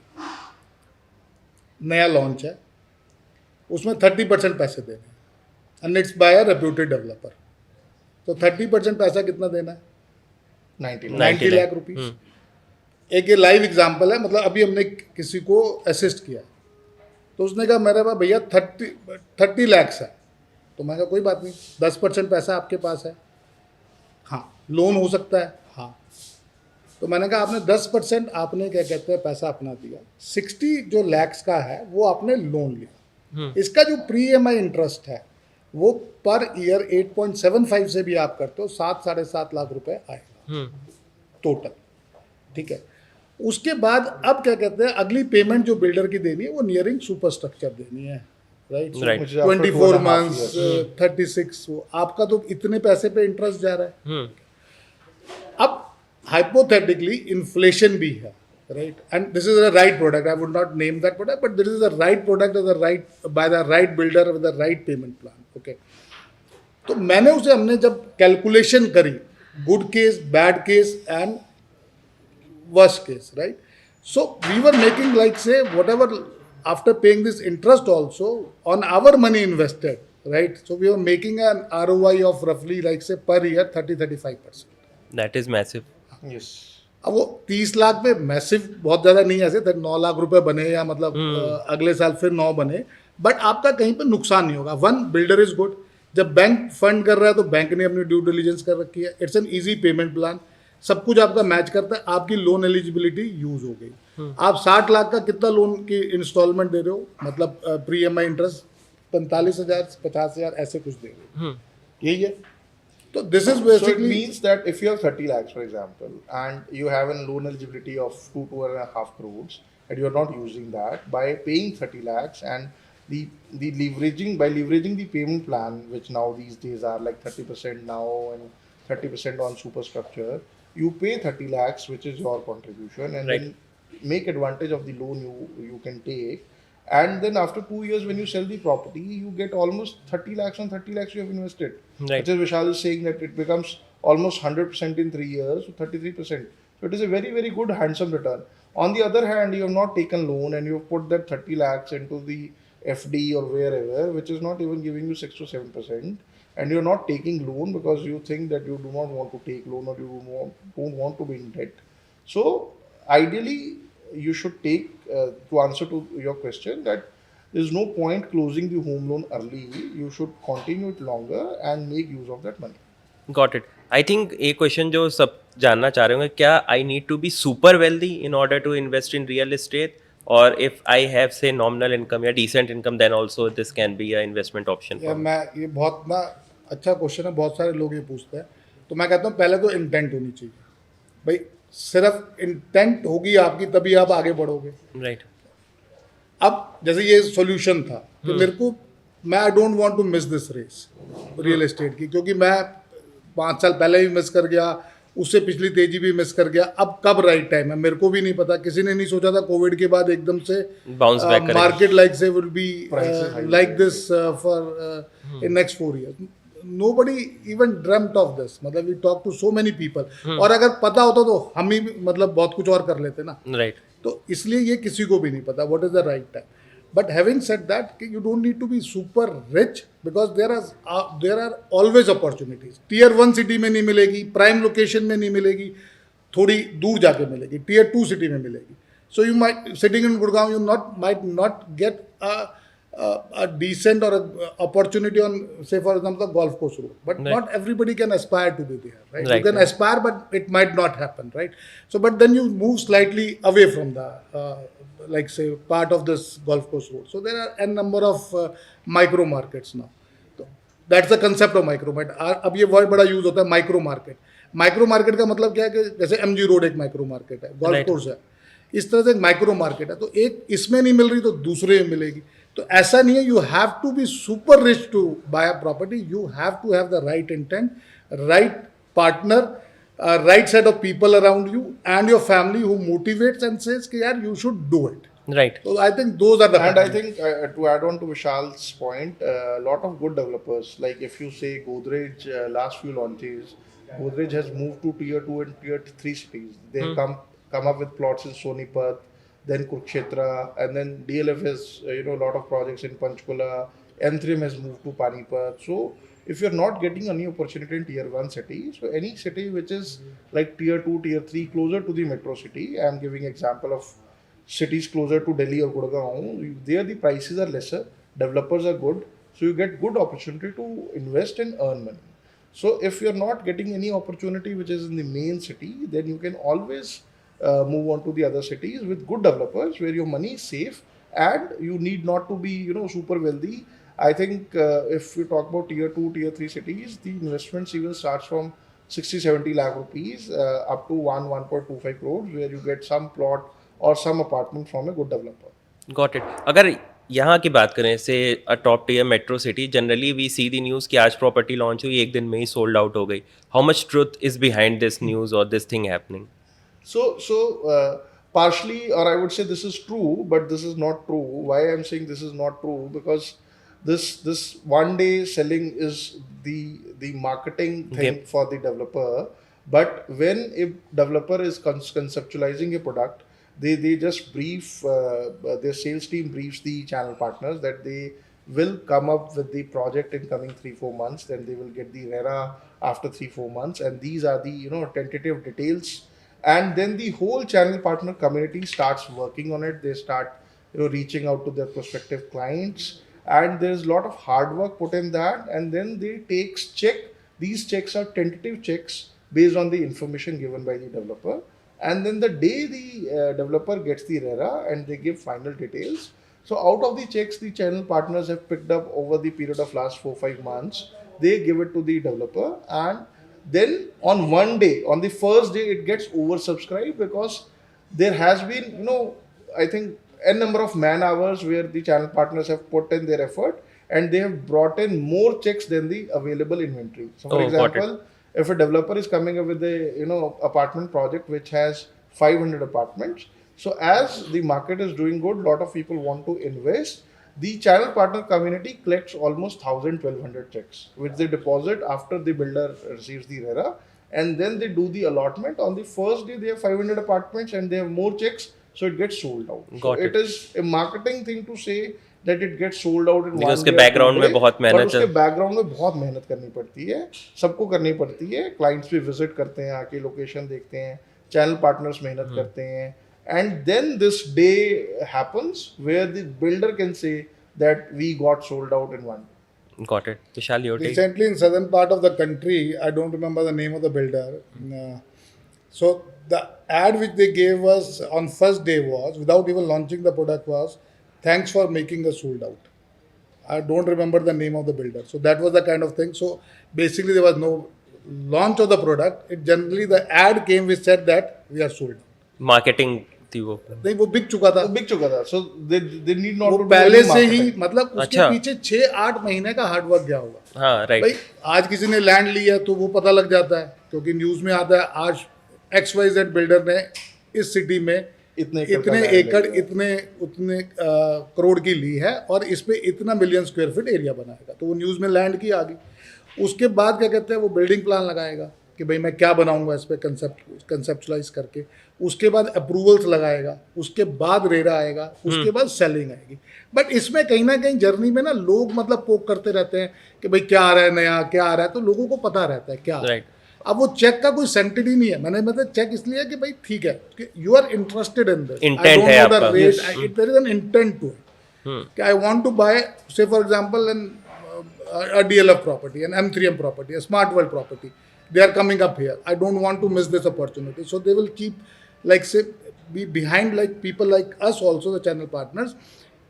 नया launch है, उसमें 30% पैसे देने हैं, and it's by a reputed developer. तो 30% पैसा कितना देना है? 90 लाख रुपीस. एक ये लाइव एग्जांपल है, मतलब अभी हमने किसी को असिस्ट किया, तो उसने कहा मेरे पास भैया 30 लाख है. तो मैं कहा कोई बात नहीं, 10% पैसा आपके पास है, हाँ लोन हो सकता है, हाँ. तो मैंने कहा आपने 10% आपने क्या कहते हैं पैसा अपना दिया, 60 जो लैक्स का है वो आपने लोन लिया. इसका जो प्री EMI इंटरेस्ट है वो पर ईयर 8.75 से भी आप करते हो 7-7.5 लाख रुपए आएगा टोटल. ठीक है. उसके बाद अब क्या कहते हैं अगली पेमेंट जो बिल्डर की देनी है वो नियरिंग सुपर स्ट्रक्चर देनी है. राइट. 24 मंथ्स 36. वो आपका तो इतने पैसे पे इंटरेस्ट जा रहा है. अब हाइपोथेटिकली इन्फ्लेशन भी है. Right, and this is the right product. I would not name that product, but this is the right product by the right builder with the right payment plan. Okay. तो मैंने उसे हमने जब calculation करी, good case, bad case and worst case, right? So we were making like say whatever after paying this interest also on our money invested, right? So we were making an ROI of roughly like say per year 30-35%. That is massive. Yes. अब वो 30 लाख पे massive बहुत ज़्यादा नहीं, ऐसे 9 लाख रुपए बने या मतलब अगले साल फिर 9 बने, बट आपका कहीं पे नुकसान नहीं होगा. One, builder is good. जब बैंक फंड कर रहा है तो बैंक ने अपनी ड्यू डिलीजेंस कर रखी है. It's an easy payment plan, सब कुछ आपका मैच करता है. आपकी लोन एलिजिबिलिटी यूज हो गई. आप 60 लाख का कितना लोन की इंस्टॉलमेंट दे रहे हो, मतलब प्री EMI इंटरेस्ट 45,000 50,000 ऐसे कुछ दे रहे हो. यही है. So this is basically. So it means that if you have 30 lakhs, for example, and you have a loan eligibility of 2.5 crores, and you are not using that, by paying 30 lakhs and the leveraging, by leveraging the payment plan, which now these days are like 30% now and 30% on superstructure, you pay 30 lakhs, which is your contribution, and Right. then make advantage of the loan you can take. And then after 2 years, when you sell the property, you get almost 30 lakhs on 30 lakhs you have invested. Right. Which is Vishal is saying that it becomes almost 100% in 3 years, so 33%. So it is a very, very good handsome return. On the other hand, you have not taken loan and you have put that 30 lakhs into the FD or wherever, which is not even giving you 6 to 7%, and you're not taking loan because you think that you do not want to take loan or you don't want to be in debt. So ideally, you should take, to answer to your question, that there's no point closing the home loan early. You should continue it longer and make use of that money. Got it. I think एक question जो सब जानना चाह रहे होंगे, क्या I need to be super wealthy in order to invest in real estate, और if I have say nominal income या decent income then also this can be a investment option या फॉर. मैं ये बहुत ना अच्छा क्वेश्चन है, बहुत सारे लोग ये पूछते हैं. तो मैं कहता हूँ पहले तो इंटेंट होनी चाहिए भाई. सिर्फ इंटेंट होगी आपकी तभी आप आगे बढ़ोगे. राइट. अब जैसे ये सॉल्यूशन था कि मेरे को, मैं I don't want to miss this race real estate की, क्योंकि मैं 5 साल पहले भी मिस कर गया, उससे पिछली तेजी भी मिस कर गया. अब कब राइट टाइम है मेरे को भी नहीं पता. किसी ने नहीं सोचा था कोविड के बाद एकदम से Bounce back करेगा. मार्केट लाइक से will be Prices high. Like this for in next 4 years. Nobody even dreamt of this. मतलब we talk to so many people. और अगर पता होता तो हम ही मतलब बहुत कुछ और कर लेते ना. राइट. तो इसलिए ये किसी को भी नहीं पता what is the right time. But having said that, you don't need to be super rich because there are always opportunities. Tier 1 city में नहीं मिलेगी, प्राइम लोकेशन में नहीं मिलेगी, थोड़ी दूर जाके मिलेगी, टियर 2 सिटी में मिलेगी. So you might sitting in Gurgaon, you might not gate a decent or a opportunity on, say for example, the golf course road, but Right. not everybody can aspire to be there, right? Right, You can right. aspire, but it might not happen, right? So but then you move slightly away from the like say part of this golf course road. So there are a number of micro markets now. So that's the concept of micro market. अब ये बहुत बड़ा use होता है micro market. Micro market का मतलब क्या है कि जैसे MG रोड एक माइक्रो मार्केट है, गोल्फ Right. कोर्स है, इस तरह से एक माइक्रो मार्केट है. तो एक इसमें नहीं मिल रही तो दूसरे में मिलेगी. तो ऐसा नहीं है you have to be super rich to buy a property. You have to have the right intent, right partner, right set of people around you and your family who motivates and says कि यार you should do it. Right. So I think those are the And I factors. think to add on to Vishal's point, a lot of good developers, like if you say Godrej, last few launches, Godrej has moved to tier 2 and tier 3 cities. They have come up with plots in Sonipat, then Kurukshetra, and then DLF has a lot of projects in Panchkula. N3M has moved to Panipat. So if you're not getting any opportunity in tier 1 city, so any city which is like tier 2, tier 3, closer to the metro city, I am giving example of cities closer to Delhi or Gurgaon, there the prices are lesser, developers are good, so you get good opportunity to invest and earn money. So if you're not getting any opportunity which is in the main city, then you can always move on to the other cities with good developers where your money is safe and you need not to be super wealthy. I think if you talk about tier 2, tier 3 cities, the investments even starts from 60-70 lakh rupees up to 1.25 crores, where you get some plot or some apartment from a good developer. Got it. अगर यहाँ की बात करें, say a top tier metro city, generally we see the news कि आज property launch हुई, एक दिन में ही सोल्ड आउट हो गई. How much truth is behind this news और this thing happening? So partially, or I would say this is true, but this is not true. Why I'm saying this is not true? Because this one day selling is the marketing thing Yep. for the developer. But when a developer is conceptualizing a product, they just brief their sales team briefs the channel partners that they will come up with the project in coming 3-4 months. Then they will get the RERA after 3-4 months, and these are the tentative details. And then the whole channel partner community starts working on it. They start reaching out to their prospective clients, and there's a lot of hard work put in that. And then they check. These checks are tentative checks based on the information given by the developer. And then the day the developer gets the RERA and they give final details. So out of the checks the channel partners have picked up over the period of last 4-5 months, they give it to the developer, and then on one day, on the first day, it gets oversubscribed because there has been, I think n number of man hours where the channel partners have put in their effort, and they have brought in more checks than the available inventory. So for Oh, got it. example, if a developer is coming up with a apartment project which has 500 apartments, so as the market is doing good, lot of people want to invest, the channel partner community collects almost 1,000-1,200 checks, which they deposit after the builder receives the RERA, and then they do the allotment. On the first day, they have 500 apartments and they have more checks, so it gets sold out. Got so it. it is a marketing thing to say that it gets sold out in Because one उसके day or background 2 में day, बहुत but मेहनत उसके है। Background में बहुत मेहनत करनी पड़ती है, सबको करनी पड़ती है। क्लाइंट्स भी विजिट करते हैं, आके लोकेशन देखते हैं, चैनल पार्टनर्स मेहनत करते हैं, and then this day happens where the builder can say that we got sold out in one day. Got it. Vishal, your take. Recently, in southern part of the country, I don't remember the name of the builder. So the ad which they gave us on first day was, without even launching the product, was, "Thanks for making us sold out." I don't remember the name of the builder. So that was the kind of thing. So basically, there was no launch of the product. It generally, the ad came which said that we are sold out. Marketing थी वो। नहीं, वो बिक चुका था। वो बिक चुका था, so they need not वो to do पहले any से ही, marketing. मतलब उसके अच्छा। पीछे 6-8 महीने का हार्डवर्क गया होगा। हाँ, भाई राइट। आज किसी ने लैंड लिया तो वो पता लग जाता है, क्योंकि न्यूज में आता है आज XYZ बिल्डर ने इस सिटी में इतने इतने एकड़ इतने उतने करोड़ की ली है और इस पे इतना मिलियन स्क्वायर फीट एरिया बनाएगा, तो वो न्यूज में लैंड की आ गई। उसके बाद क्या कहते हैं, वो बिल्डिंग प्लान लगाएगा कि भाई मैं क्या बनाऊंगा इस पे, कंसेप्चुलाइज करके, उसके बाद अप्रूवल्स लगाएगा, उसके बाद रेरा आएगा, उसके बाद सेलिंग आएगी। बट इसमें कहीं ना कहीं जर्नी में ना लोग मतलब पोक करते रहते हैं कि भाई क्या आ रहा है नया, क्या आ रहा है, तो लोगों को पता रहता है क्या। राइट। अब वो चेक का कोई सेंटेड ही नहीं है। मैंने मतलब चेक इसलिए कि भाई ठीक है कि you are interested in this, Intent है आपका। There is an intent to it कि I want to buy, say for example an a DLF property, an M3M property, a Smart World property. They are coming up here. I don't want to miss this opportunity. So they will keep, like say, be behind like people like us also, the channel partners,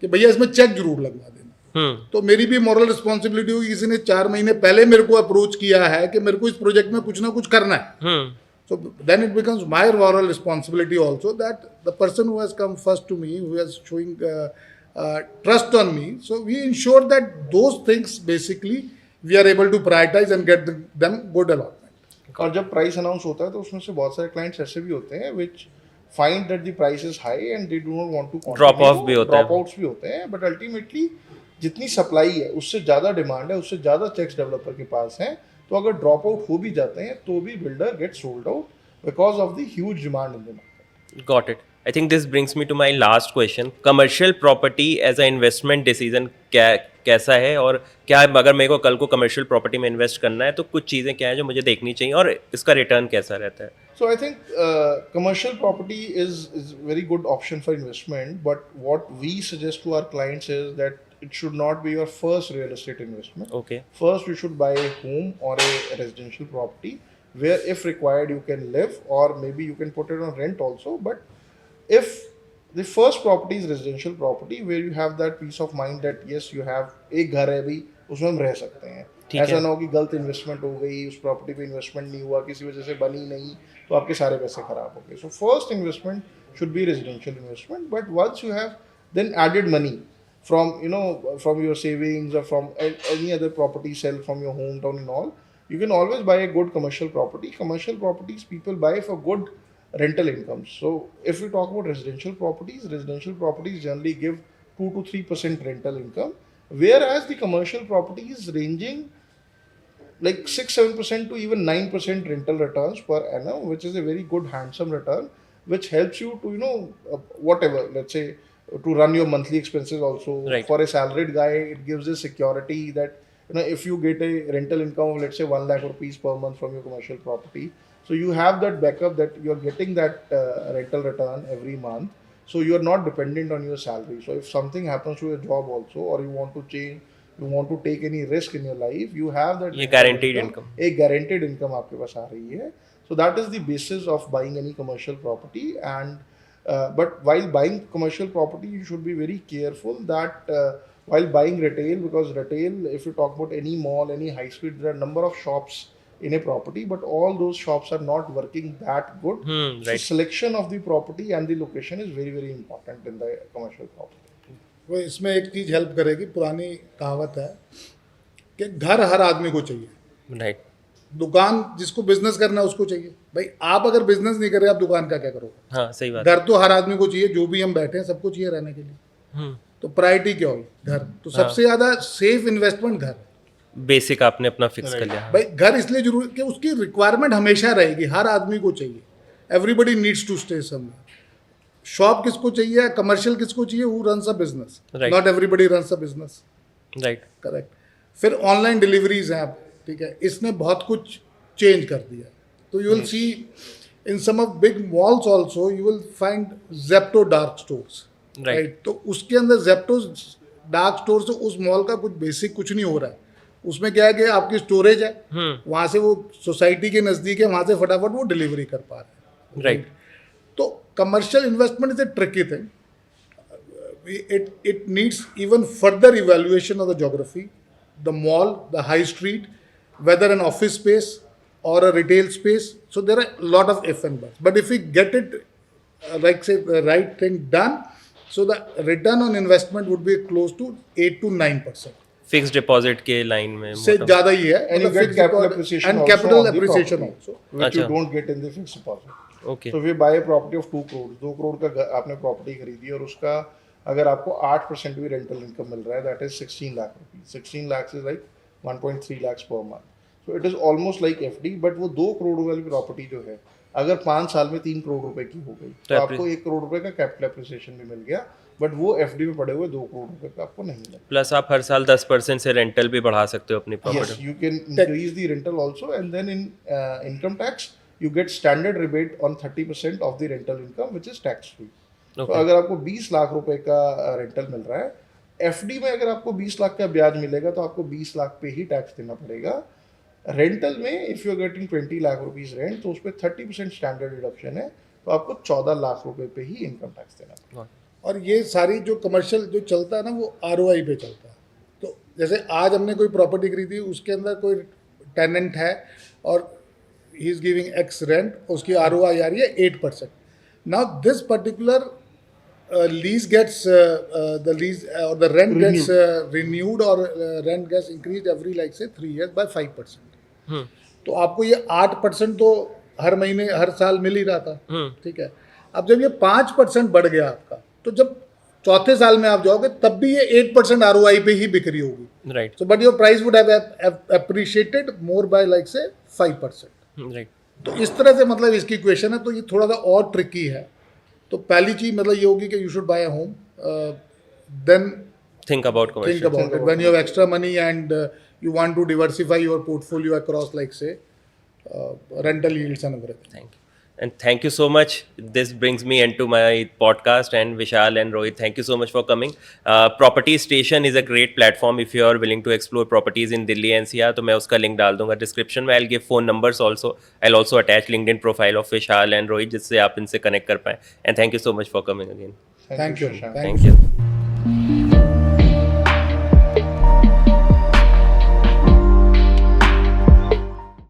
कि भैया इसमें check जरूर लगवा देना। तो मेरी भी moral responsibility होगी, किसी ने 4 महीने पहले मेरे को अप्रोच किया है कि मेरे को इस प्रोजेक्ट में कुछ ना कुछ करना है। So then it becomes my moral responsibility also that the person who has come first to me, who is showing trust on me, so we ensure that those things basically we are able to prioritize and get them good allotment. और जब price announce होता है तो उसमें से बहुत सारे clients ऐसे भी होते हैं which find that the price is high and they do not want to Drop off भी होता है। ड्रॉप आउट्स भी होते हैं, बट अल्टीमेटली जितनी सप्लाई है उससे ज़्यादा डिमांड है, उससे ज़्यादा चेक्स डेवलपर के पास हैं, तो अगर ड्रॉप आउट हो भी जाते हैं तो भी builder get sold out because of the huge demand in the market. Got it. I think this brings me to my last question. Commercial property as a investment decision कैसा है, और क्या अगर मेरे को कल को कमर्शियल प्रॉपर्टी में इन्वेस्ट करना है तो कुछ चीज़ें क्या हैं जो मुझे देखनी चाहिए और इसका रिटर्न कैसा रहता है? So I think commercial property is very good option for investment, but what we suggest to our clients is that it should not be your first real estate investment. Okay. First, you should buy a home or a residential property where, if required, you can live, or maybe you can put it on rent also. But if the first property is residential property where you have that peace of mind that yes, you have एक घर है भी, उसमें हम रह सकते हैं, ऐसा ना हो कि गलत इन्वेस्टमेंट हो गई, उस प्रॉपर्टी पे इन्वेस्टमेंट नहीं हुआ, किसी वजह से बनी नहीं, तो आपके सारे पैसे खराब हो गए। So first investment should be residential investment, but once you have then added money from from your savings or from any other property sell from your hometown and all, you can always buy a good commercial property. Commercial properties people buy for good rental incomes. So if we talk about residential properties generally give 2 to 3% rental income, whereas the commercial properties ranging like 6-7% to even 9% rental returns per annum, which is a very good handsome return, which helps you to whatever, let's say, to run your monthly expenses also. Right. For a salaried guy, it gives a security that if you get a rental income of let's say 1 lakh rupees per month from your commercial property, so you have that backup that you're getting that rental return every month, so you're not dependent on your salary. So if something happens to your job also, or you want to change, you want to take any risk in your life, you have that ये guaranteed income. एक guaranteed income आपके पास आ रही है. So that is the basis of buying any commercial property. And but while buying commercial property, you should be very careful that while buying retail, because retail, if you talk about any mall, any high street, there are a number of shops in a property, but all those shops are not working that good. So right. selection of the property and the location is very, very important in the commercial property. वो इसमें एक चीज़ help करेगी, पुरानी कहावत है कि घर हर आदमी को चाहिए, राइट दुकान जिसको बिजनेस करना है उसको चाहिए। भाई आप अगर बिजनेस नहीं कर रहे, आप दुकान का क्या करोगे? हाँ सही बात घर तो हर आदमी को चाहिए, जो भी हम बैठे हैं सबको चाहिए रहने के लिए। तो प्रायोरिटी क्या होगी? घर। तो सबसे ज़्यादा सेफ इन्वेस्टमेंट घर। बेसिक आपने अपना फिक्स कर लिया। भाई घर इसलिए जरूरी कि उसकी रिक्वायरमेंट हमेशा रहेगी, हर आदमी को चाहिए। Everybody needs to stay somewhere. Shop किसको चाहिए, कमर्शियल किसको चाहिए? Who runs a business, Right. Not everybody runs a business. Right correct. फिर ऑनलाइन डिलीवरीज हैं अब, ठीक है, इसने बहुत कुछ चेंज कर दिया। तो you will see in some of big malls also you will find Zepto dark stores, right. तो उसके अंदर जेप्टो डार्क स्टोर से उस मॉल का कुछ बेसिक कुछ नहीं हो रहा है। उसमें क्या है कि आपकी स्टोरेज है, वहाँ से वो सोसाइटी के नज़दीक है, वहाँ से फटाफट वो डिलीवरी कर पा रहे हैं, राइट। तो commercial investment is a tricky thing. It needs even further evaluation of the geography, the mall, the high street, whether an office space or a retail space. So there are a lot of if and buts. But if we get it, like say the right thing done, so the return on investment would be close to 8 to 9%. Fix deposit के line में से ज़्यादा ही है, And you get capital appreciation and also capital on the appreciation property, also. which you अच्छा। don't get in the fixed deposit. Okay So if you buy a property of 2 crore, 2 crore का आपने property खरीदी और उसका अगर आपको 8% भी rental income मिल रहा है, that is 16 lakh rupees. 16 lakh is like 1.3 lakhs per month. So it is almost like FD, but वो 2 करोड़ वाली प्रॉपर्टी जो है अगर 5 साल में 3 करोड़ रुपए की हो गई तो आपको 1 करोड़ रुपए का कैपिटल एप्रिसिएशन भी मिल गया, बट वो एफडी में पड़े हुए 2 करोड़ रुपए का आपको नहीं मिला. प्लस आप हर साल 10% से रेंटल भी बढ़ा सकते हो अपनी Yes, property. you can increase the rental also, and then in income tax you get standard rebate on 30% of the rental income, which is tax free. तो अगर आपको 20 लाख रुपए का रेंटल मिल रहा है, एफडी में अगर आपको 20 लाख का ब्याज मिलेगा तो आपको 20 लाख पे ही टैक्स देना पड़ेगा. रेंटल में if you are getting 20 lakh rupees rent तो उस पर 30% स्टैंडर्ड डिडक्शन है, तो आपको 14 लाख रुपए पे ही इनकम टैक्स देना पड़ेगा. और ये सारी जो कमर्शियल जो चलता है ना, वो ROI पे चलता है. तो जैसे आज हमने कोई प्रॉपर्टी खरीदी, उसके अंदर कोई टेनेंट है और he is giving x rent, उसकी ROI आ रही है 8%. Now this particular lease gets the lease or the rent gets renewed or rent gets increased every like say 3 years by 5%. तो आपको ये 8% तो हर महीने हर साल मिल ही रहा था, ठीक है. अब जब ये 5% बढ़ गया आपका, तो जब चौथे साल में आप जाओगे तब भी ये 8% ROI पे ही बिक्री होगी, right. So but your price would have appreciated more by like से 5%. राइट. तो इस तरह से मतलब इसकी इक्वेशन है. तो ये थोड़ा सा और ट्रिकी है. तो पहली चीज मतलब ये होगी कि you should buy a home, then think about think commercial. about it when you have extra money and you want to diversify your portfolio across like say rental yields and everything. Thank you. And thank you so much. This brings me into my podcast, and Vishal and Rohit, thank you so much for coming. Property Station is a great platform if you are willing to explore properties in Delhi NCR. तो मैं उसका link डाल दूंगा description में. I'll give phone numbers also. I'll also attach LinkedIn profile of Vishal and Rohit जिससे आप इनसे connect कर पाएं. And thank you so much for coming again. Thank you. Shashank. Thank you.